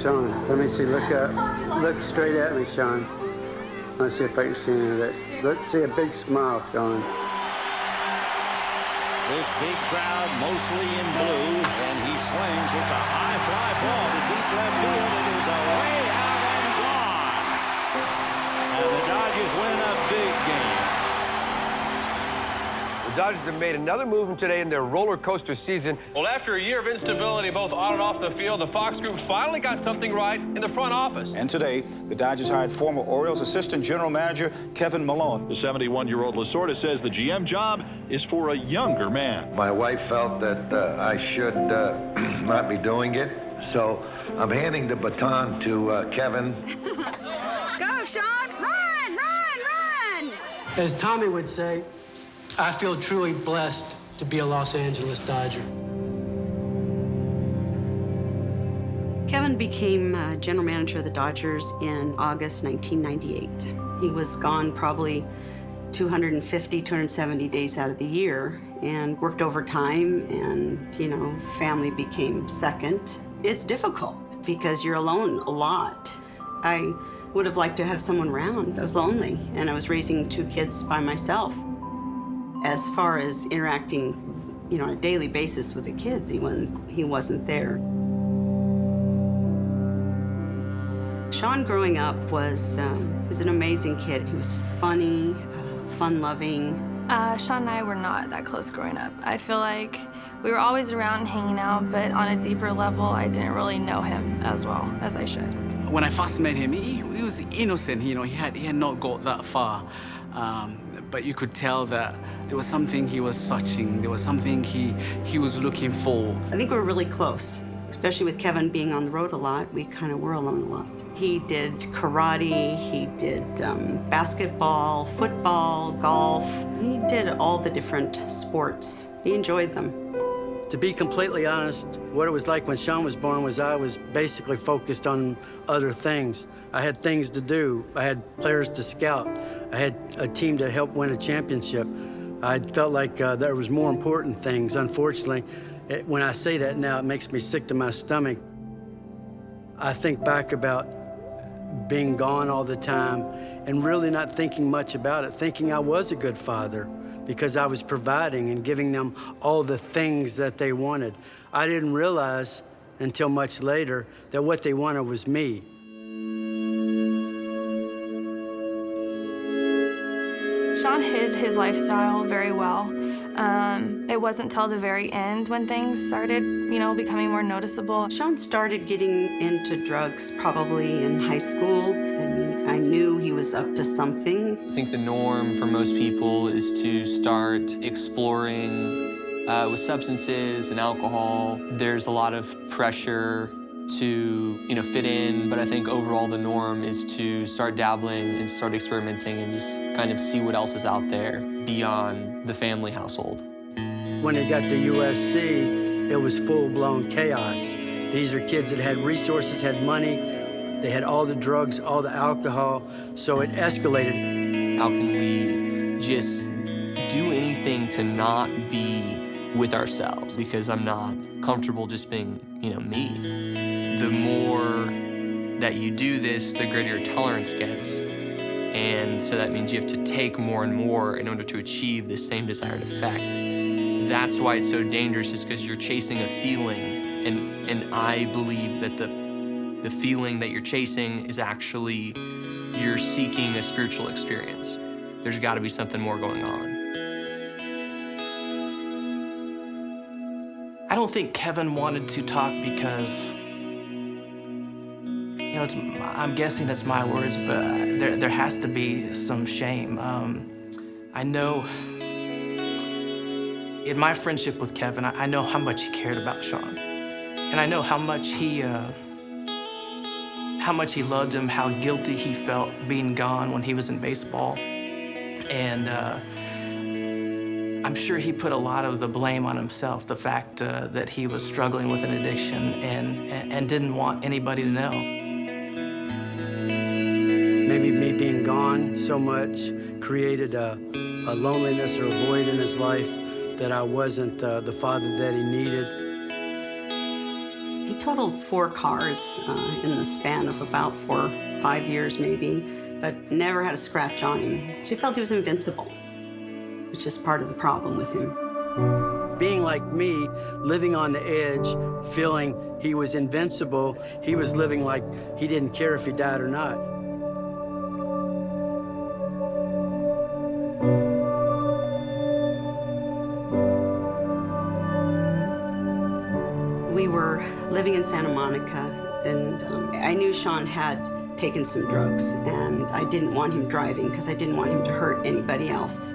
Shawn, let me see. Look up. Look straight at me, Shawn. Let's see if I can see any of that. Let's see a big smile, Shawn. This big crowd, mostly in blue, and he swings. It's a high fly ball to deep left field. It is away out and gone. And the Dodgers win a big game. The Dodgers have made another move today in their roller coaster season. Well, after a year of instability both on and off the field, the Fox Group finally got something right in the front office. And today, the Dodgers hired former Orioles assistant general manager Kevin Malone. The 71-year-old Lasorda says the GM job is for a younger man. My wife felt that I should not be doing it, so I'm handing the baton to Kevin. Go, Shawn! Run, run, run! As Tommy would say, I feel truly blessed to be a Los Angeles Dodger. Kevin became general manager of the Dodgers in August 1998. He was gone probably 250, 270 days out of the year and worked overtime, and, you know, family became second. It's difficult because you're alone a lot. I would have liked to have someone around. I was lonely, and I was raising 2 kids by myself. As far as interacting, you know, on a daily basis with the kids, he wasn't there. Shawn growing up was an amazing kid. He was funny, fun-loving. Shawn and I were not that close growing up. I feel like we were always around hanging out, but on a deeper level, I didn't really know him as well as I should. When I first met him, he was innocent, you know, he had not got that far. But you could tell that there was something he was searching, there was something he was looking for. I think we were really close, especially with Kevin being on the road a lot. We kind of were alone a lot. He did karate, he did basketball, football, golf. He did all the different sports. He enjoyed them. To be completely honest, what it was like when Shawn was born was I was basically focused on other things. I had things to do. I had players to scout. I had a team to help win a championship. I felt like there was more important things. Unfortunately, when I say that now, it makes me sick to my stomach. I think back about being gone all the time and really not thinking much about it, thinking I was a good father because I was providing and giving them all the things that they wanted. I didn't realize until much later that what they wanted was me. Shawn hid his lifestyle very well. It wasn't till the very end when things started, you know, becoming more noticeable. Shawn started getting into drugs probably in high school. I knew he was up to something. I think the norm for most people is to start exploring with substances and alcohol. There's a lot of pressure to, you know, fit in, but I think overall the norm is to start dabbling and start experimenting and just kind of see what else is out there beyond the family household. When he got to USC, it was full-blown chaos. These are kids that had resources, had money, they had all the drugs, all the alcohol, so it escalated. How can we just do anything to not be with ourselves? Because I'm not comfortable just being, you know, me. The more that you do this, the greater your tolerance gets. And so that means you have to take more and more in order to achieve the same desired effect. That's why it's so dangerous, is because you're chasing a feeling. And I believe that the feeling that you're chasing is actually, you're seeking a spiritual experience. There's got to be something more going on. I don't think Kevin wanted to talk because, you know, I'm guessing it's my words, but there has to be some shame. I know in my friendship with Kevin, I know how much he cared about Shawn. And I know how much he loved him, how guilty he felt being gone when he was in baseball. And I'm sure he put a lot of the blame on himself, the fact that he was struggling with an addiction and didn't want anybody to know. Maybe me being gone so much created a loneliness or a void in his life that I wasn't the father that he needed. He totaled 4 cars in the span of about 4 or 5 years maybe, but never had a scratch on him. So he felt he was invincible, which is part of the problem with him. Being like me, living on the edge, feeling he was invincible, he was living like he didn't care if he died or not. We were living in Santa Monica, and I knew Shawn had taken some drugs, and I didn't want him driving because I didn't want him to hurt anybody else.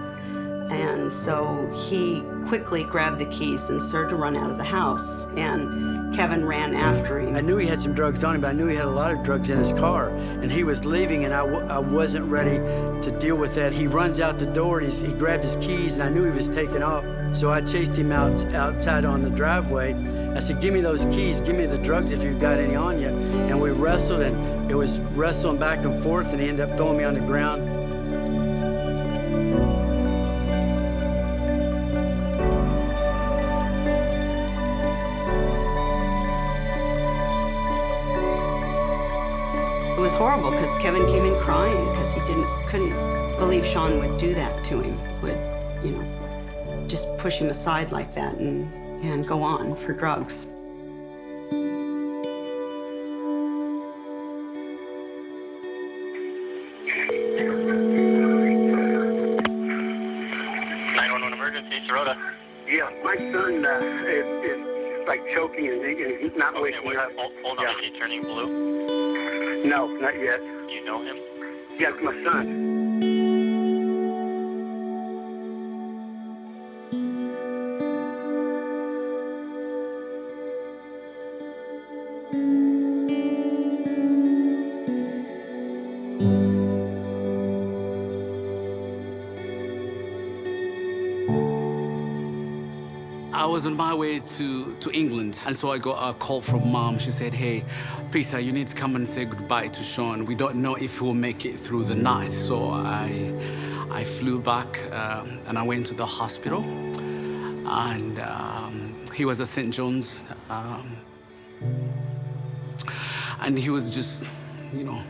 And so he quickly grabbed the keys and started to run out of the house, and Kevin ran after him. I knew he had some drugs on him, but I knew he had a lot of drugs in his car, and he was leaving, and I wasn't ready to deal with that. He runs out the door, and he grabbed his keys, and I knew he was taking off. So I chased him outside on the driveway. I said, give me those keys, give me the drugs if you've got any on you. And we wrestled, and it was wrestling back and forth, and he ended up throwing me on the ground. It was horrible because Kevin came in crying because he couldn't believe Shawn would do that to him, would, you know, just push him aside like that and go on for drugs. Yeah, my son is like choking and he's not waking up. Hold on, is he turning blue? No, not yet. You know him? Yeah, it's my son. I was on my way to England, and so I got a call from Mom. She said, hey, Peter, you need to come and say goodbye to Shawn. We don't know if he'll make it through the night. So I flew back, and I went to the hospital, and he was at St. John's, and he was just, you know,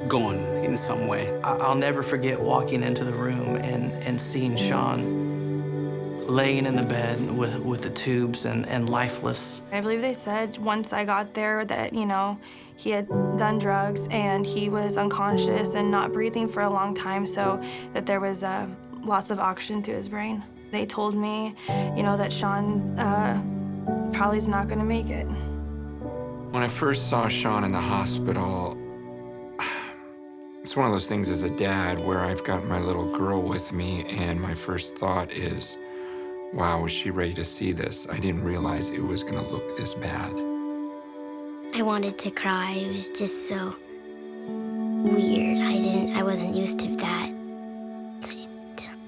gone in some way. I'll never forget walking into the room and seeing Shawn laying in the bed with the tubes and lifeless. I believe they said once I got there that, you know, he had done drugs and he was unconscious and not breathing for a long time, so that there was a loss of oxygen to his brain. They told me, you know, that Shawn probably is not gonna make it. When I first saw Shawn in the hospital, it's one of those things as a dad where I've got my little girl with me, and my first thought is, wow, was she ready to see this? I didn't realize it was gonna look this bad. I wanted to cry. It was just so weird. I wasn't used to that.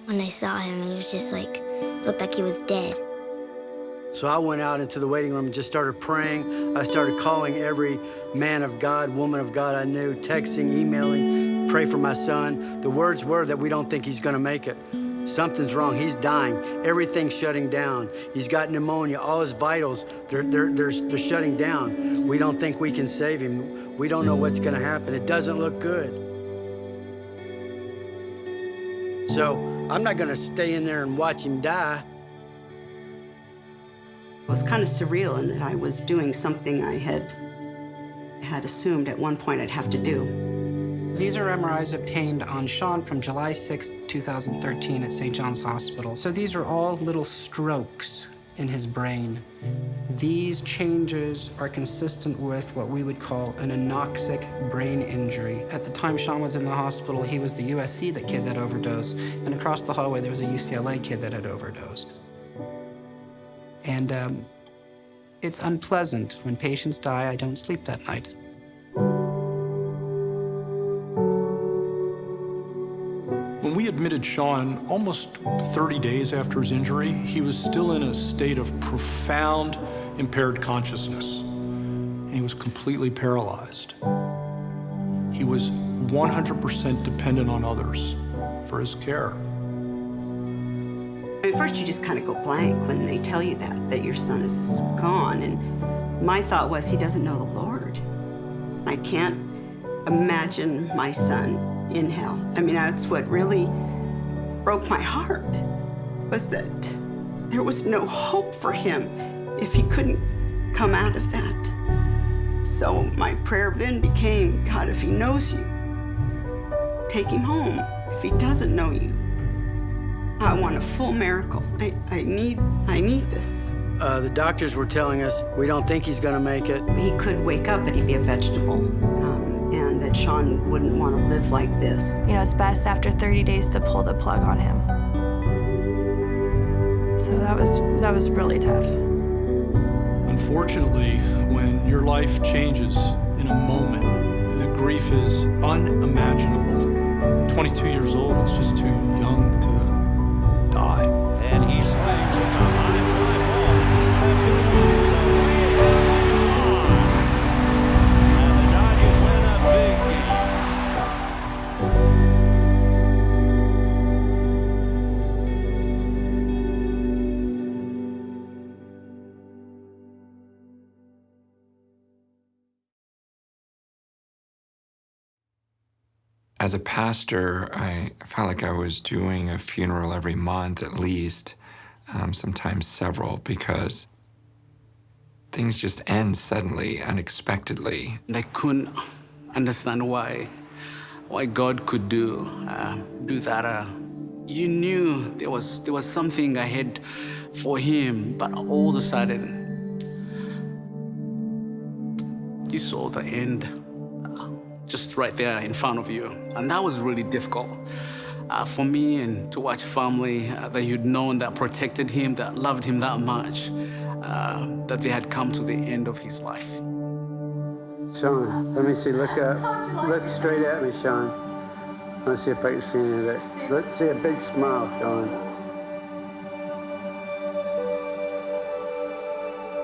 When I saw him, it was just like, looked like he was dead. So I went out into the waiting room and just started praying. I started calling every man of God, woman of God I knew, texting, emailing, pray for my son. The words were that we don't think he's gonna make it. Something's wrong, he's dying. Everything's shutting down. He's got pneumonia, all his vitals, they're shutting down. We don't think we can save him. We don't know what's gonna happen. It doesn't look good. So I'm not gonna stay in there and watch him die. It was kind of surreal in that I was doing something I had assumed at one point I'd have to do. These are MRIs obtained on Shawn from July 6, 2013 at St. John's Hospital. So these are all little strokes in his brain. These changes are consistent with what we would call an anoxic brain injury. At the time Shawn was in the hospital, he was the USC kid that overdosed, and across the hallway there was a UCLA kid that had overdosed. And it's unpleasant. When patients die, I don't sleep that night. When we admitted Shawn, almost 30 days after his injury, he was still in a state of profound impaired consciousness, and he was completely paralyzed. He was 100% dependent on others for his care. At first, you just kind of go blank when they tell you that your son is gone, and My thought was, he doesn't know the Lord. I can't imagine my son in hell. I mean, that's what really broke my heart, was that there was no hope for him if he couldn't come out of that. So my prayer then became, God, if he knows you, take him home. If he doesn't know you, I want a full miracle. I need this. The doctors were telling us, we don't think he's gonna make it. He could wake up, but he'd be a vegetable, and that Shawn wouldn't want to live like this. You know, it's best after 30 days to pull the plug on him. So that was really tough. Unfortunately, when your life changes in a moment, the grief is unimaginable. 22 years old, it's just too young to die. And he swings. It's a high fly ball to deep left field. It is away out and gone. And the Dodgers win a big game. As a pastor, I felt like I was doing a funeral every month at least, sometimes several, because things just end suddenly, unexpectedly. I couldn't understand why God could do that. You knew there was something ahead for him, but all of a sudden, you saw the end just right there in front of you. And that was really difficult for me, and to watch family that you'd known, that protected him, that loved him that much, that they had come to the end of his life. Shawn, let me see, look up. Look straight at me, Shawn. Let's see if I can see any of that. Let's see a big smile, Shawn.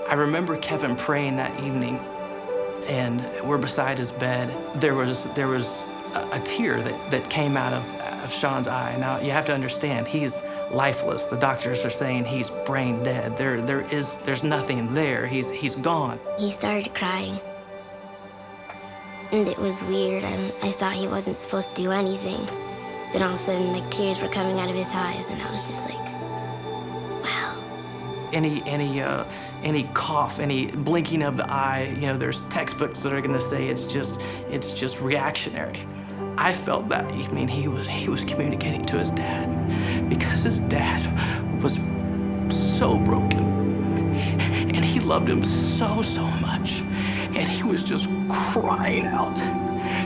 I remember Kevin praying that evening, and we're beside his bed. There was a tear that came out of Shawn's eye. Now, you have to understand, he's lifeless. The doctors are saying he's brain dead. There's nothing there. He's gone. He started crying. And it was weird. I thought he wasn't supposed to do anything. Then all of a sudden, like, tears were coming out of his eyes, and I was just like, wow. Any cough, any blinking of the eye, you know, there's textbooks that are gonna say it's just reactionary. I felt that evening he was communicating to his dad, because his dad was so broken, and he loved him so much, and he was just crying out,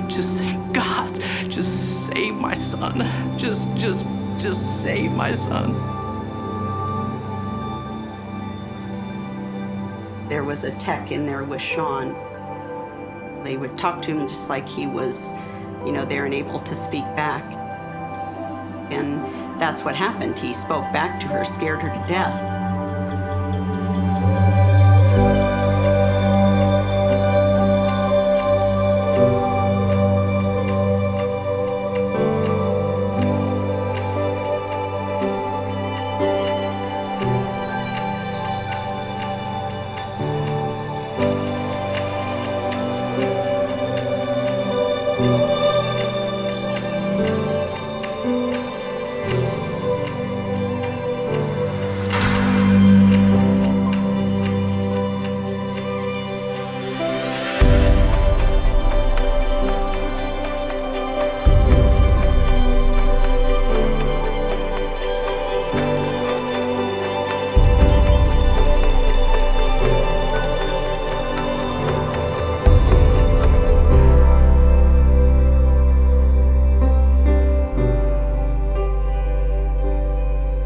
just saying, God, just save my son, just save my son. There was a tech in there with Shawn. They would talk to him just like he was, you know, there and able to speak back. And that's what happened. He spoke back to her, scared her to death.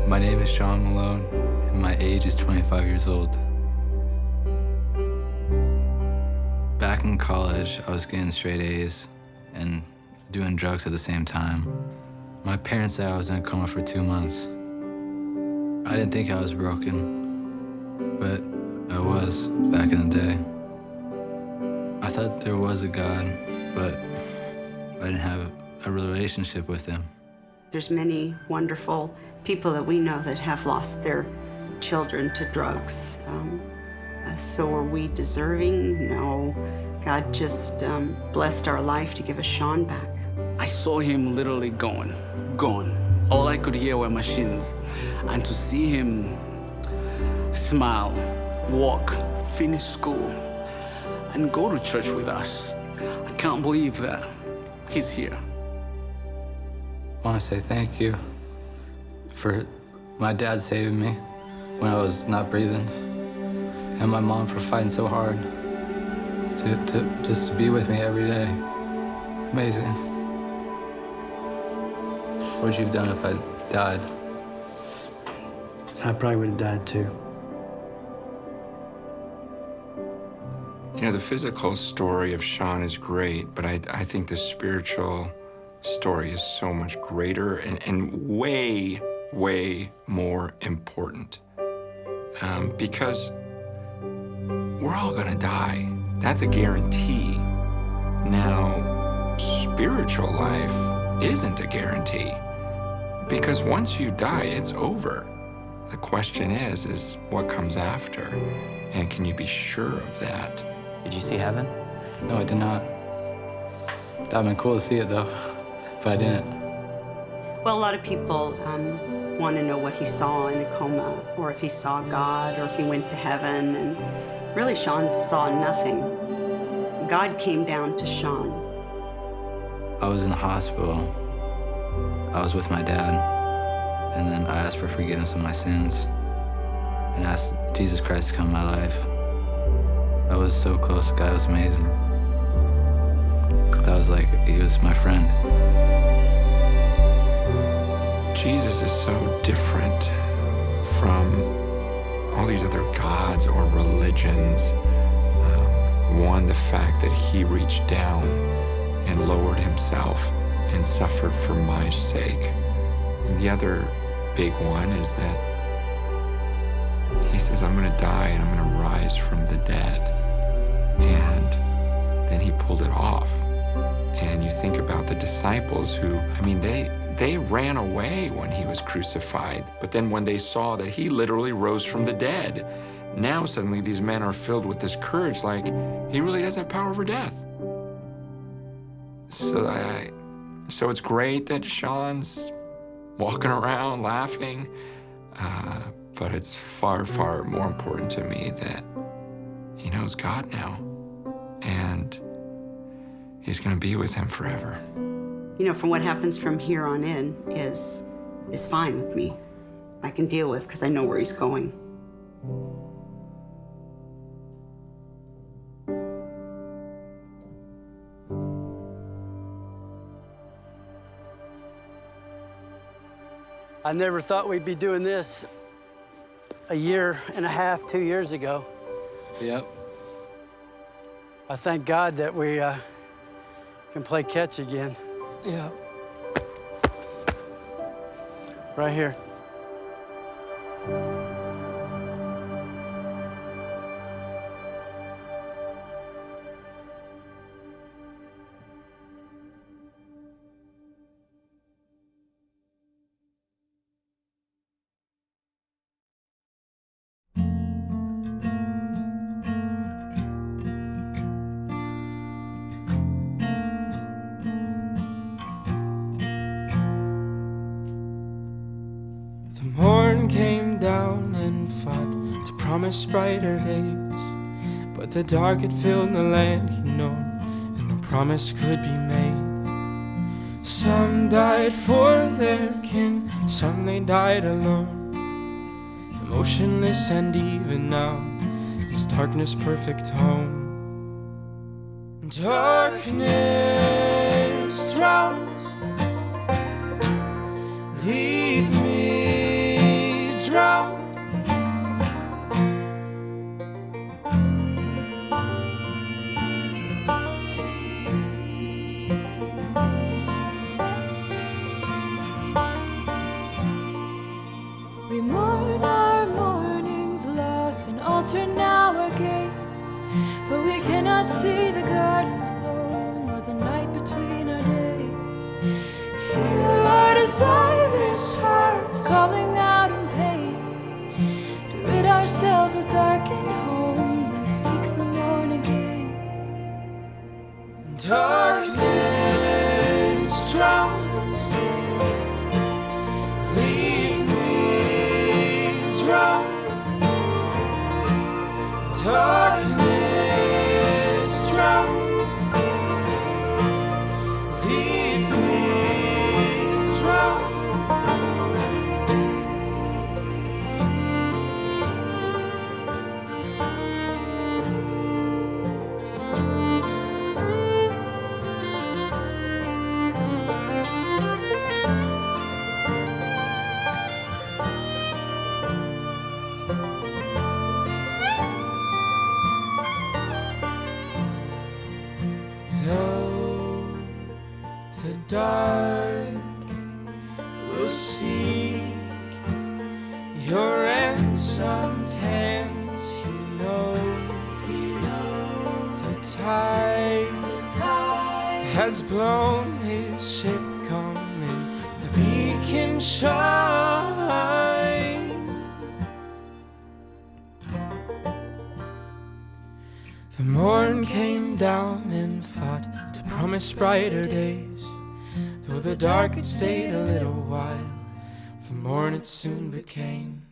My name is Shawn Malone, and my age is 25 years old. Back in college, I was getting straight A's and doing drugs at the same time. My parents said I was in a coma for 2 months. I didn't think I was broken, but I was back in the day. I thought there was a God, but I didn't have a relationship with him. There's many wonderful people that we know that have lost their children to drugs. So are we deserving? No. God just blessed our life to give us Shawn back. I saw him literally gone. All I could hear were machines. And to see him smile, walk, finish school, and go to church with us, I can't believe that he's here. I want to say thank you for my dad saving me when I was not breathing, and my mom for fighting so hard to just be with me every day. Amazing. What would you have done if I died? I probably would have died too. You know, the physical story of Shawn is great, but I think the spiritual story is so much greater and way, way more important. Because we're all gonna die. That's a guarantee. Now, spiritual life isn't a guarantee. Because once you die, it's over. The question is what comes after? And can you be sure of that? Did you see heaven? No, I did not. That would have been cool to see it, though, but I didn't. Well, a lot of people want to know what he saw in a coma, or if he saw God, or if he went to heaven. And really, Shawn saw nothing. God came down to Shawn. I was in the hospital. I was with my dad, and then I asked for forgiveness of my sins and asked Jesus Christ to come in my life. I was so close. The guy was amazing. That was like, he was my friend. Jesus is so different from all these other gods or religions. One, the fact that he reached down and lowered himself and suffered for my sake. And the other big one is that he says, I'm gonna die and I'm gonna rise from the dead. And then he pulled it off. And you think about the disciples who, I mean, they ran away when he was crucified. But then when they saw that he literally rose from the dead, now suddenly these men are filled with this courage, like he really does have power over death. So it's great that Shawn's walking around laughing, but it's far, far more important to me that he knows God now, and he's gonna be with him forever. You know, from what happens from here on in is fine with me. I can deal with, because I know where he's going. I never thought we'd be doing this a year and a half, 2 years ago. Yep. I thank God that we can play catch again. Yeah. Right here. Morn came down and fought to promise brighter days, but the dark had filled the land he'd known, and no promise could be made. Some died for their king, some they died alone, emotionless and even now, is darkness perfect home. Darkness drowns, leave me drown. We mourn our morning's loss and alter now our gaze, for we cannot see the gardens glow nor the night between our days. Hear our desirous hearts calling out in pain to rid ourselves of darkened homes darkness drowns, leave me drown. The dark will seek your ransomed hands. You know the tide has blown his ship coming. The beacon shine. The morn came down and fought to promise brighter days. Though the dark had stayed a little while, the morn it soon became.